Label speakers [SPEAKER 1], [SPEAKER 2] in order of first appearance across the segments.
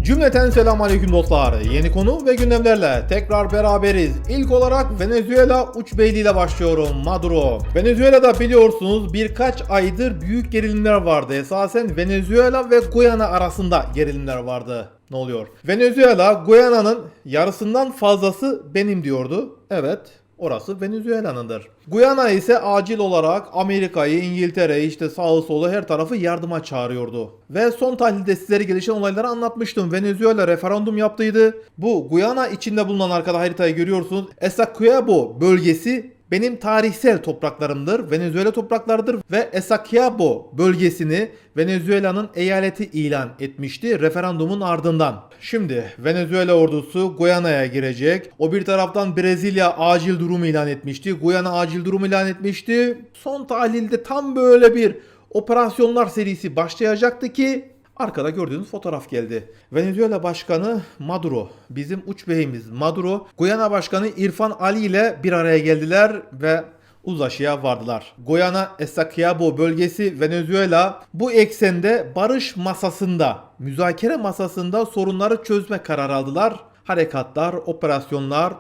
[SPEAKER 1] Cümleten selamünaleyküm dostlar. Yeni konu ve gündemlerle tekrar beraberiz. İlk olarak Venezuela uç beyliğiyle başlıyorum. Maduro. Venezuela'da biliyorsunuz birkaç aydır büyük gerilimler vardı. Esasen Venezuela ve Guyana arasında gerilimler vardı. Ne oluyor? Venezuela, Guyana'nın yarısından fazlası benim diyordu. Evet. Orası Venezuela'nındır. Guyana ise acil olarak Amerika'yı, İngiltere'yi, işte sağı solu her tarafı yardıma çağırıyordu. Ve son tahlilde sizlere gelişen olayları anlatmıştım. Venezuela referandum yaptıydı. Bu Guyana içinde bulunan arkada haritayı görüyorsunuz. Essequibo bölgesi benim tarihsel topraklarımdır, Venezuela topraklarıdır ve Essequibo bölgesini Venezuela'nın eyaleti ilan etmişti referandumun ardından. Şimdi Venezuela ordusu Guyana'ya girecek. O bir taraftan Brezilya acil durum ilan etmişti. Guyana acil durum ilan etmişti. Son tahlilde tam böyle bir operasyonlar serisi başlayacaktı ki arkada gördüğünüz fotoğraf geldi. Venezuela Başkanı Maduro, bizim uç beyimiz Maduro, Guyana Başkanı İrfan Ali ile bir araya geldiler ve uzlaşıya vardılar. Guyana Essequibo bölgesi Venezuela bu eksende barış masasında, müzakere masasında sorunları çözme kararı aldılar. Harekatlar, operasyonlar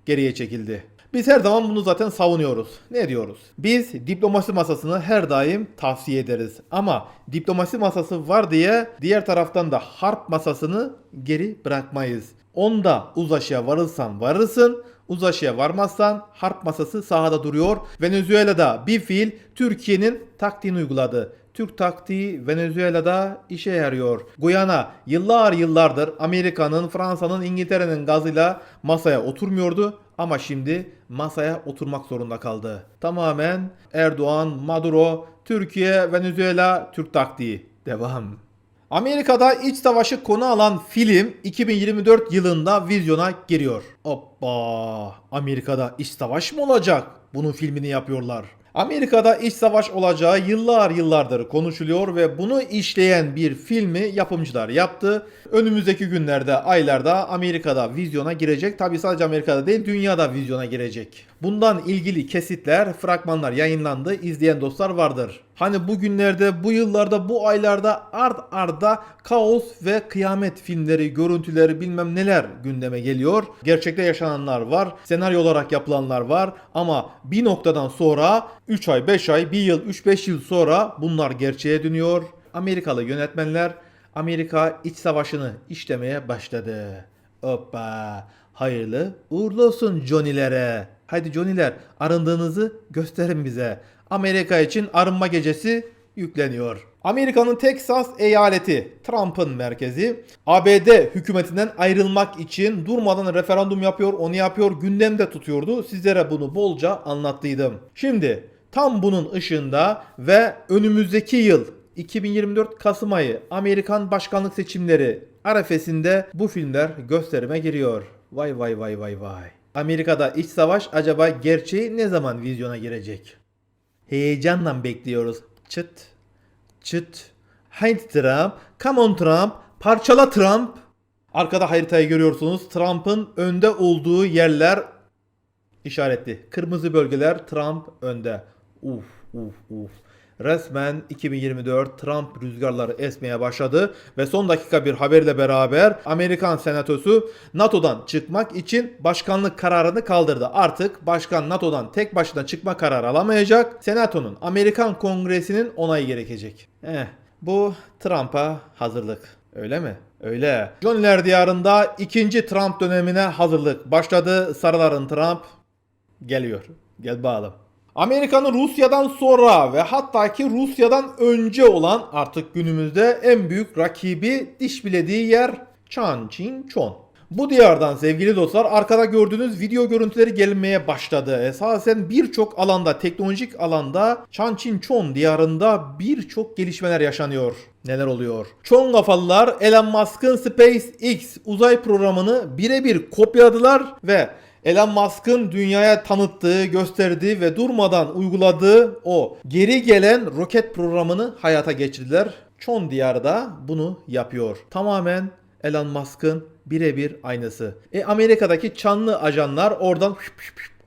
[SPEAKER 1] geriye çekildi. Biz her zaman bunu zaten savunuyoruz. Ne diyoruz? Biz diplomasi masasını her daim tavsiye ederiz. Ama diplomasi masası var diye diğer taraftan da harp masasını geri bırakmayız. Onda uzlaşıya varırsan varırsın, uzlaşıya varmazsan harp masası sahada duruyor. Venezuela'da bir fiil Türkiye'nin taktiğini uyguladı. Türk taktiği Venezuela'da işe yarıyor. Guyana yıllardır Amerika'nın, Fransa'nın, İngiltere'nin gazıyla masaya oturmuyordu. Ama şimdi masaya oturmak zorunda kaldı. Tamamen Erdoğan, Maduro, Türkiye, Venezuela, Türk taktiği. Devam. Amerika'da iç savaşı konu alan film 2024 yılında vizyona giriyor. Hoppa! Amerika'da iç savaş mı olacak? Bunun filmini yapıyorlar. Amerika'da iç savaş olacağı yıllardır konuşuluyor ve bunu işleyen bir filmi yapımcılar yaptı. Önümüzdeki günlerde, aylarda Amerika'da vizyona girecek. Tabii sadece Amerika'da değil, dünyada vizyona girecek. Bundan ilgili kesitler, fragmanlar yayınlandı. İzleyen dostlar vardır. Hani bugünlerde, bu yıllarda, bu aylarda ard arda kaos ve kıyamet filmleri, görüntüleri bilmem neler gündeme geliyor. Gerçekte yaşananlar var, senaryo olarak yapılanlar var ama bir noktadan sonra 3 ay, 5 ay, 1 yıl, 3-5 yıl sonra bunlar gerçeğe dönüyor. Amerikalı yönetmenler Amerika iç savaşını işlemeye başladı. Hoppa! Hayırlı uğurlu olsun Johnny'lere. Haydi Johnny'ler, arındığınızı gösterin bize. Amerika için arınma gecesi yükleniyor. Amerika'nın Texas eyaleti, Trump'ın merkezi, ABD hükümetinden ayrılmak için durmadan referandum yapıyor, onu yapıyor, gündemde tutuyordu. Sizlere bunu bolca anlattıydım. Şimdi tam bunun ışığında ve önümüzdeki yıl 2024 Kasım ayı Amerikan başkanlık seçimleri arefesinde bu filmler gösterime giriyor. Vay vay vay vay vay. Amerika'da iç savaş acaba gerçeği ne zaman vizyona girecek? Heyecanla bekliyoruz. Çıt çıt. Haydi Trump. Come on Trump. Parçala Trump. Arkada haritayı görüyorsunuz. Trump'ın önde olduğu yerler işaretli. Kırmızı bölgeler Trump önde. Uf uf uf. Resmen 2024 Trump rüzgarları esmeye başladı ve son dakika bir haberle beraber Amerikan Senatosu NATO'dan çıkmak için başkanlık kararını kaldırdı. Artık başkan NATO'dan tek başına çıkma kararı alamayacak. Senato'nun, Amerikan Kongresi'nin onayı gerekecek. Bu Trump'a hazırlık. Öyle mi? Öyle. Johnny'ler diyarında ikinci Trump dönemine hazırlık başladı. Sarıların Trump geliyor. Gel bakalım. Amerika'nın Rusya'dan sonra ve hatta ki Rusya'dan önce olan artık günümüzde en büyük rakibi diş bilediği yer Çançinçon. Bu diyardan sevgili dostlar arkada gördüğünüz video görüntüleri gelmeye başladı. Esasen birçok alanda, teknolojik alanda Çançinçon diyarında birçok gelişmeler yaşanıyor. Neler oluyor? Çon kafalılar Elon Musk'ın SpaceX uzay programını birebir kopyaladılar ve Elon Musk'ın dünyaya tanıttığı, gösterdiği ve durmadan uyguladığı o geri gelen roket programını hayata geçirdiler. Çon diyarı da bunu yapıyor. Tamamen Elon Musk'ın birebir aynısı. Amerika'daki çanlı ajanlar oradan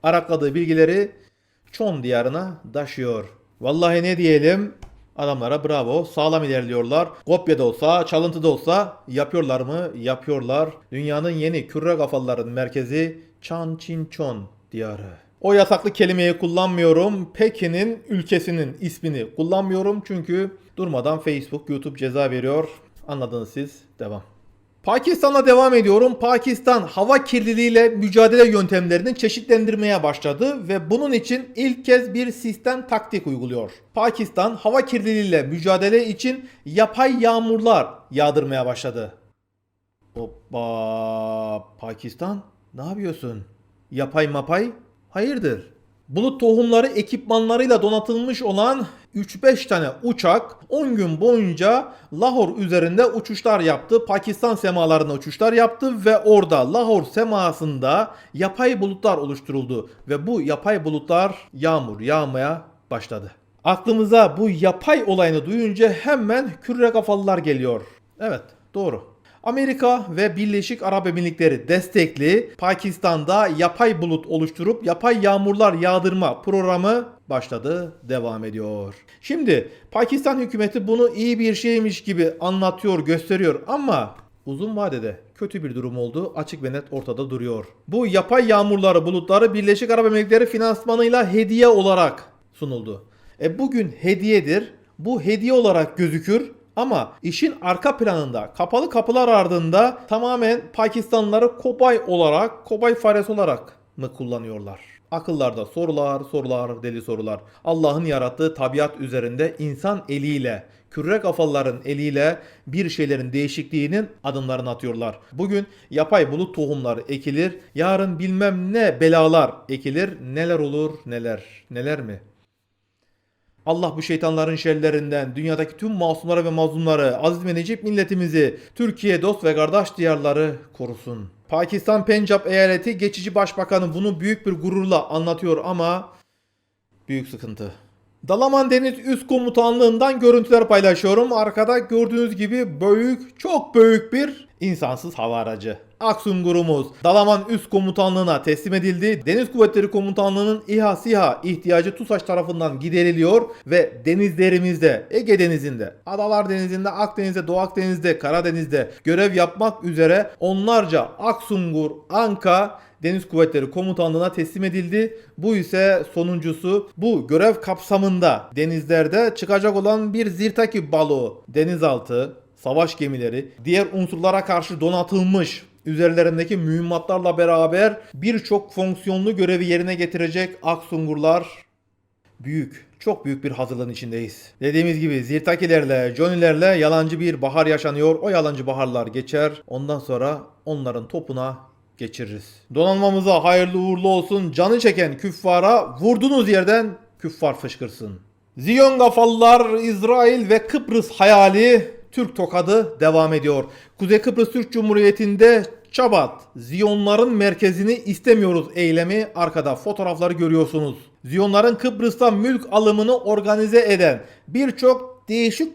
[SPEAKER 1] arakladığı bilgileri Çon diyarına taşıyor. Vallahi ne diyelim? Adamlara bravo. Sağlam ilerliyorlar. Kopya da olsa, çalıntı da olsa yapıyorlar mı? Yapıyorlar. Dünyanın yeni küre kafaların merkezi Çançinçon diyarı. O yasaklı kelimeyi kullanmıyorum. Pekin'in ülkesinin ismini kullanmıyorum. Çünkü durmadan Facebook, YouTube ceza veriyor. Anladınız siz. Devam. Pakistan'la devam ediyorum. Pakistan hava kirliliğiyle mücadele yöntemlerini çeşitlendirmeye başladı ve bunun için ilk kez bir sistem taktik uyguluyor. Pakistan hava kirliliğiyle mücadele için yapay yağmurlar yağdırmaya başladı. Hoppa, Pakistan ne yapıyorsun? Yapay mapay? Hayırdır? Bulut tohumları ekipmanlarıyla donatılmış olan 3-5 tane uçak 10 gün boyunca Lahore üzerinde uçuşlar yaptı. Pakistan semalarına uçuşlar yaptı ve orada Lahore semasında yapay bulutlar oluşturuldu. Ve bu yapay bulutlar yağmur yağmaya başladı. Aklımıza bu yapay olayını duyunca hemen küre kafalılar geliyor. Evet, doğru. Amerika ve Birleşik Arap Emirlikleri destekli Pakistan'da yapay bulut oluşturup yapay yağmurlar yağdırma programı başladı, devam ediyor. Şimdi Pakistan hükümeti bunu iyi bir şeymiş gibi anlatıyor, gösteriyor ama uzun vadede kötü bir durum olduğu açık ve net ortada duruyor. Bu yapay yağmurları, bulutları Birleşik Arap Emirlikleri finansmanıyla hediye olarak sunuldu. Bugün hediyedir. Bu hediye olarak gözükür. Ama işin arka planında, kapalı kapılar ardında tamamen Pakistanlıları kobay olarak, kobay faresi olarak mı kullanıyorlar? Akıllarda sorular, deli sorular. Allah'ın yarattığı tabiat üzerinde insan eliyle, küre kafalıların eliyle bir şeylerin değişikliğinin adımlarını atıyorlar. Bugün yapay bulut tohumları ekilir, yarın bilmem ne belalar ekilir, neler olur neler mi? Allah bu şeytanların şerlerinden, dünyadaki tüm masumları ve mazlumları, aziz ve necip milletimizi, Türkiye dost ve kardeş diyarları korusun. Pakistan Pencap eyaleti geçici başbakanı bunu büyük bir gururla anlatıyor ama büyük sıkıntı. Dalaman Deniz Üst Komutanlığından görüntüler paylaşıyorum. Arkada gördüğünüz gibi çok büyük bir insansız hava aracı. Aksungurumuz Dalaman Üst Komutanlığı'na teslim edildi. Deniz Kuvvetleri Komutanlığı'nın İHA SİHA ihtiyacı TUSAŞ tarafından gideriliyor ve denizlerimizde, Ege Denizi'nde, Adalar Denizi'nde, Akdeniz'de, Doğu Akdeniz'de, Karadeniz'de görev yapmak üzere onlarca Aksungur, Anka Deniz Kuvvetleri Komutanlığı'na teslim edildi. Bu ise sonuncusu. Bu görev kapsamında denizlerde çıkacak olan bir Zirtaki balığı, denizaltı, savaş gemileri, diğer unsurlara karşı donatılmış üzerlerindeki mühimmatlarla beraber birçok fonksiyonlu görevi yerine getirecek Aksungurlar çok büyük bir hazırlığın içindeyiz. Dediğimiz gibi Zirtakilerle, Johnny'lerle yalancı bir bahar yaşanıyor. O yalancı baharlar geçer. Ondan sonra onların topuna geçiririz. Donanmamıza hayırlı uğurlu olsun. Canı çeken küffara vurduğunuz yerden küffar fışkırsın. Ziyon kafalılar, İsrail ve Kıbrıs hayali Türk tokadı devam ediyor. Kuzey Kıbrıs Türk Cumhuriyeti'nde Çabat, Ziyonların merkezini istemiyoruz eylemi, arkada fotoğrafları görüyorsunuz. Ziyonların Kıbrıs'ta mülk alımını organize eden, birçok değişik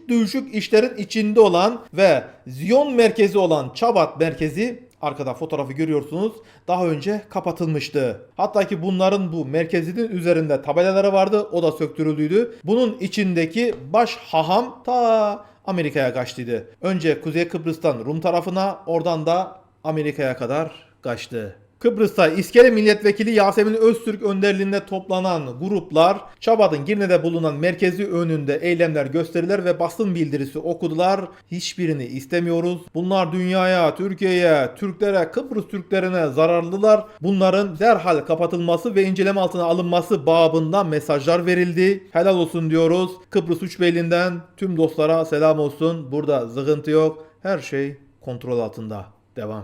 [SPEAKER 1] işlerin içinde olan ve Ziyon merkezi olan Çabat merkezi, arkada fotoğrafı görüyorsunuz, daha önce kapatılmıştı. Hatta ki bunların bu merkezinin üzerinde tabelaları vardı, o da söktürüldüydü. Bunun içindeki baş haham ta Amerika'ya kaçtıydı. Önce Kuzey Kıbrıs'tan Rum tarafına, oradan da Amerika'ya kadar kaçtı. Kıbrıs'ta İskele Milletvekili Yasemin Öztürk önderliğinde toplanan gruplar Çabat'ın Girne'de bulunan merkezi önünde eylemler gösteriler ve basın bildirisi okudular. Hiçbirini istemiyoruz. Bunlar dünyaya, Türkiye'ye, Türklere, Kıbrıs Türklerine zararlılar. Bunların derhal kapatılması ve inceleme altına alınması babında mesajlar verildi. Helal olsun diyoruz. Kıbrıs Üçbeyliğinden tüm dostlara selam olsun. Burada sıkıntı yok. Her şey kontrol altında. Devam.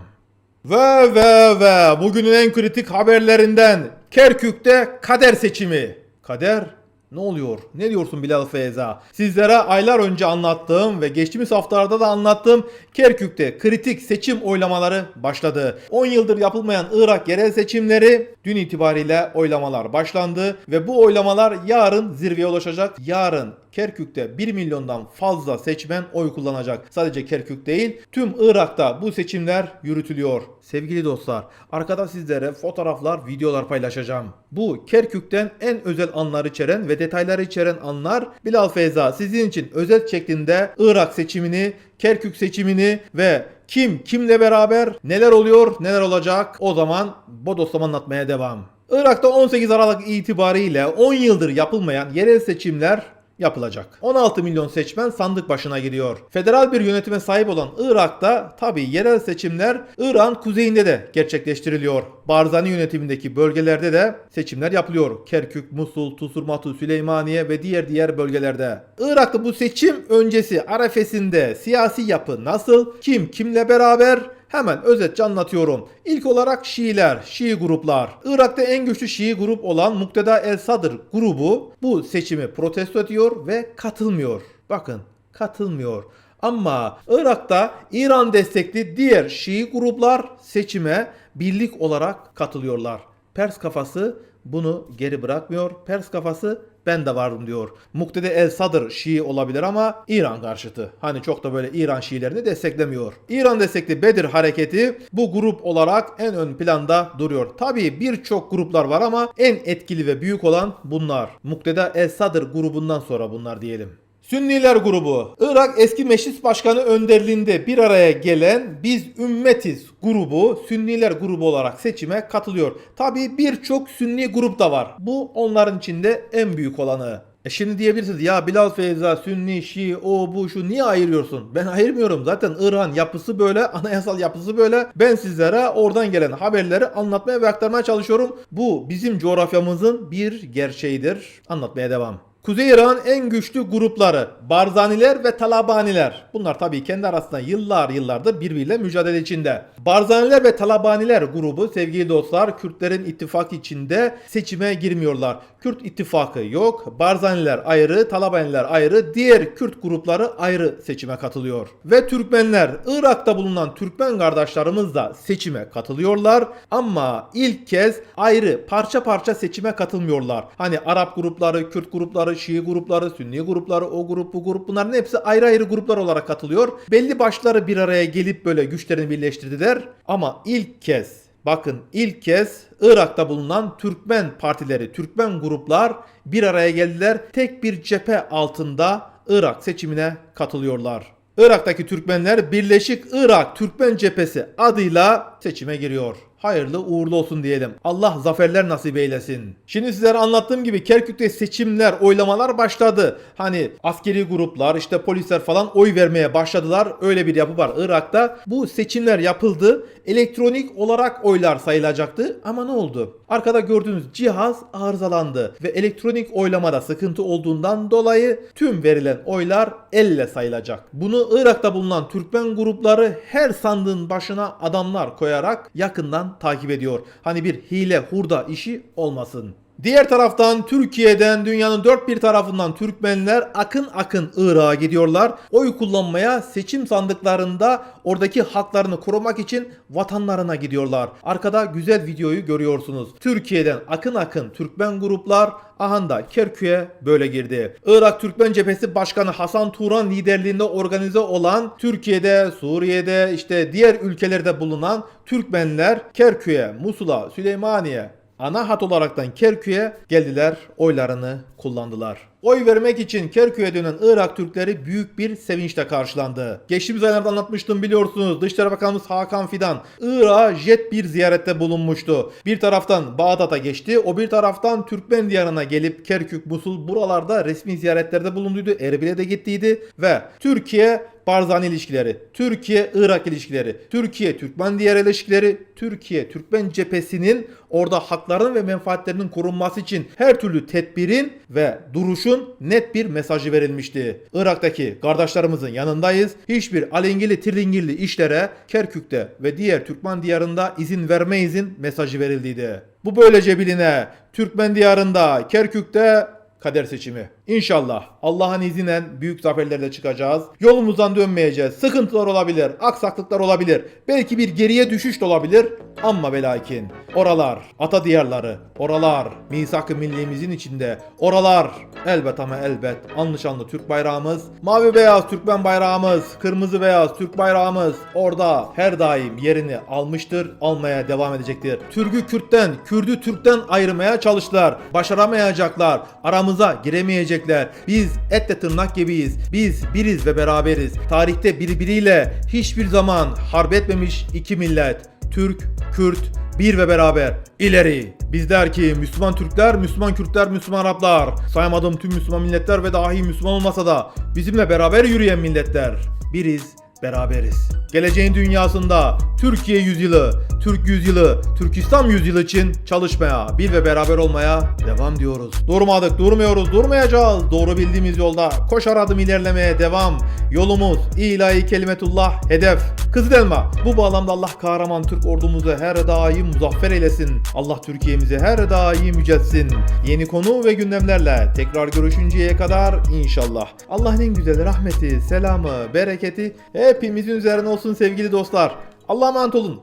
[SPEAKER 1] Ve bugünün en kritik haberlerinden Kerkük'te kader seçimi. Kader? Ne oluyor? Ne diyorsun Bilal Feyza? Sizlere aylar önce anlattığım ve geçtiğimiz haftalarda da anlattığım Kerkük'te kritik seçim oylamaları başladı. 10 yıldır yapılmayan Irak yerel seçimleri dün itibariyle oylamalar başlandı ve bu oylamalar yarın zirveye ulaşacak. Yarın Kerkük'te 1 milyondan fazla seçmen oy kullanacak. Sadece Kerkük değil, tüm Irak'ta bu seçimler yürütülüyor. Sevgili dostlar, arkada sizlere fotoğraflar, videolar paylaşacağım. Bu Kerkük'ten en özel anlar içeren ve detayları içeren anlar. Bilal Feyza sizin için özet şeklinde Irak seçimini, Kerkük seçimini ve kim kimle beraber neler oluyor, neler olacak, o zaman bodoslama anlatmaya devam. Irak'ta 18 Aralık itibariyle 10 yıldır yapılmayan yerel seçimler yapılacak. 16 milyon seçmen sandık başına gidiyor. Federal bir yönetime sahip olan Irak'ta tabi yerel seçimler İran kuzeyinde de gerçekleştiriliyor. Barzani yönetimindeki bölgelerde de seçimler yapılıyor. Kerkük, Musul, Tusurmatu, Süleymaniye ve diğer bölgelerde. Irak'ta bu seçim öncesi arefesinde siyasi yapı nasıl, kim kimle beraber, hemen özetçe anlatıyorum. İlk olarak Şiiler, Şii gruplar. Irak'ta en güçlü Şii grup olan Mukteda El Sadr grubu bu seçimi protesto ediyor ve katılmıyor. Bakın, katılmıyor. Ama Irak'ta İran destekli diğer Şii gruplar seçime birlik olarak katılıyorlar. Pers kafası bunu geri bırakmıyor. Pers kafası ben de varım diyor. Mukteda El Sadr Şii olabilir ama İran karşıtı. Hani çok da böyle İran Şiilerini desteklemiyor. İran destekli Bedir hareketi bu grup olarak en ön planda duruyor. Tabii birçok gruplar var ama en etkili ve büyük olan bunlar. Mukteda El Sadr grubundan sonra bunlar diyelim. Sünniler grubu. Irak eski meclis başkanı önderliğinde bir araya gelen Biz Ümmetiz grubu Sünniler grubu olarak seçime katılıyor. Tabii birçok Sünni grup da var. Bu onların içinde en büyük olanı. Şimdi diyebilirsiniz ya Bilal Feyza, Sünni, Şii, o bu şu niye ayırıyorsun? Ben ayırmıyorum. Zaten Irak'ın yapısı böyle, anayasal yapısı böyle. Ben sizlere oradan gelen haberleri anlatmaya ve aktarmaya çalışıyorum. Bu bizim coğrafyamızın bir gerçeğidir. Anlatmaya devam. Kuzey İrak'ın en güçlü grupları Barzaniler ve Talabaniler. Bunlar tabii kendi arasında yıllardır birbiriyle mücadele içinde. Barzaniler ve Talabaniler grubu sevgili dostlar Kürtlerin ittifakı içinde seçime girmiyorlar. Kürt ittifakı yok. Barzaniler ayrı, Talabaniler ayrı, diğer Kürt grupları ayrı seçime katılıyor. Ve Türkmenler, Irak'ta bulunan Türkmen kardeşlerimiz de seçime katılıyorlar. Ama ilk kez ayrı parça parça seçime katılmıyorlar. Hani Arap grupları, Kürt grupları, Şii grupları, Sünni grupları, o grup, bu grup bunların hepsi ayrı ayrı gruplar olarak katılıyor. Belli başları bir araya gelip böyle güçlerini birleştirdiler. Ama ilk kez, bakın ilk kez Irak'ta bulunan Türkmen partileri, Türkmen gruplar bir araya geldiler. Tek bir cephe altında Irak seçimine katılıyorlar. Irak'taki Türkmenler Birleşik Irak Türkmen Cephesi adıyla seçime giriyor. Hayırlı uğurlu olsun diyelim. Allah zaferler nasip eylesin. Şimdi sizlere anlattığım gibi Kerkük'te seçimler, oylamalar başladı. Hani askeri gruplar, işte polisler falan oy vermeye başladılar. Öyle bir yapı var Irak'ta. Bu seçimler yapıldı. Elektronik olarak oylar sayılacaktı. Ama ne oldu? Arkada gördüğünüz cihaz arızalandı. Ve elektronik oylamada sıkıntı olduğundan dolayı tüm verilen oylar elle sayılacak. Bunu Irak'ta bulunan Türkmen grupları her sandığın başına adamlar koyarak yakından takip ediyor. Hani bir hile hurda işi olmasın. Diğer taraftan Türkiye'den dünyanın dört bir tarafından Türkmenler akın akın Irak'a gidiyorlar. Oy kullanmaya seçim sandıklarında oradaki haklarını korumak için vatanlarına gidiyorlar. Arkada güzel videoyu görüyorsunuz. Türkiye'den akın akın Türkmen gruplar ahanda Kerkük'e böyle girdi. Irak Türkmen Cephesi Başkanı Hasan Turan liderliğinde organize olan Türkiye'de, Suriye'de işte diğer ülkelerde bulunan Türkmenler Kerkük'e, Musul'a, Süleymaniye ana hat olaraktan Kerkük'e geldiler, oylarını kullandılar. Oy vermek için Kerkük'e dönen Irak Türkleri büyük bir sevinçle karşılandı. Geçtiğimiz aylarda anlatmıştım biliyorsunuz. Dışişleri Bakanımız Hakan Fidan Irak'a jet bir ziyarette bulunmuştu. Bir taraftan Bağdat'a geçti, o bir taraftan Türkmen diyarına gelip Kerkük, Musul buralarda resmi ziyaretlerde bulunduydu. Erbil'e de gittiydi ve Türkiye Barzani ilişkileri, Türkiye-Irak ilişkileri, Türkiye-Türkmen diğer ilişkileri, Türkiye-Türkmen cephesinin orada haklarının ve menfaatlerinin korunması için her türlü tedbirin ve duruşun net bir mesajı verilmişti. Irak'taki kardeşlerimizin yanındayız. Hiçbir alengili tirlingirli işlere Kerkük'te ve diğer Türkmen diyarında izin vermeyizin mesajı verildiydi. Bu böylece biline Türkmen diyarında Kerkük'te kader seçimi. İnşallah Allah'ın izniyle büyük zaferlerle çıkacağız. Yolumuzdan dönmeyeceğiz. Sıkıntılar olabilir, aksaklıklar olabilir. Belki bir geriye düşüş de olabilir. Ama ve lakin oralar, ata diyarları, oralar misak-ı millimizin içinde, oralar elbet ama elbet anlı şanlı Türk bayrağımız, mavi beyaz Türkmen bayrağımız, kırmızı beyaz Türk bayrağımız orada her daim yerini almıştır, almaya devam edecektir. Türk'ü Kürt'ten, Kürt'ü Türk'ten ayırmaya çalıştılar. Başaramayacaklar, aramıza giremeyecekler. Biz etle tırnak gibiyiz. Biz biriz ve beraberiz. Tarihte birbiriyle hiçbir zaman harp etmemiş iki millet. Türk, Kürt, bir ve beraber. İleri. Biz der ki Müslüman Türkler, Müslüman Kürtler, Müslüman Araplar. Saymadığım tüm Müslüman milletler ve dahi Müslüman olmasa da bizimle beraber yürüyen milletler. Biriz, beraberiz. Geleceğin dünyasında Türkiye yüzyılı, Türk yüzyılı, Türk İslam yüzyılı için çalışmaya, bir ve beraber olmaya devam diyoruz. Durmadık, durmuyoruz, durmayacağız. Doğru bildiğimiz yolda koşar adım ilerlemeye devam. Yolumuz ilahi kelimetullah hedef. Kızılelma. Bu bağlamda Allah kahraman Türk ordumuzu her daim muzaffer eylesin. Allah Türkiye'mizi her daim yüceltsin. Yeni konu ve gündemlerle tekrar görüşünceye kadar inşallah. Allah'ın en güzel rahmeti, selamı, bereketi hepimizin üzerine olsun sevgili dostlar. Allah'a emanet olun.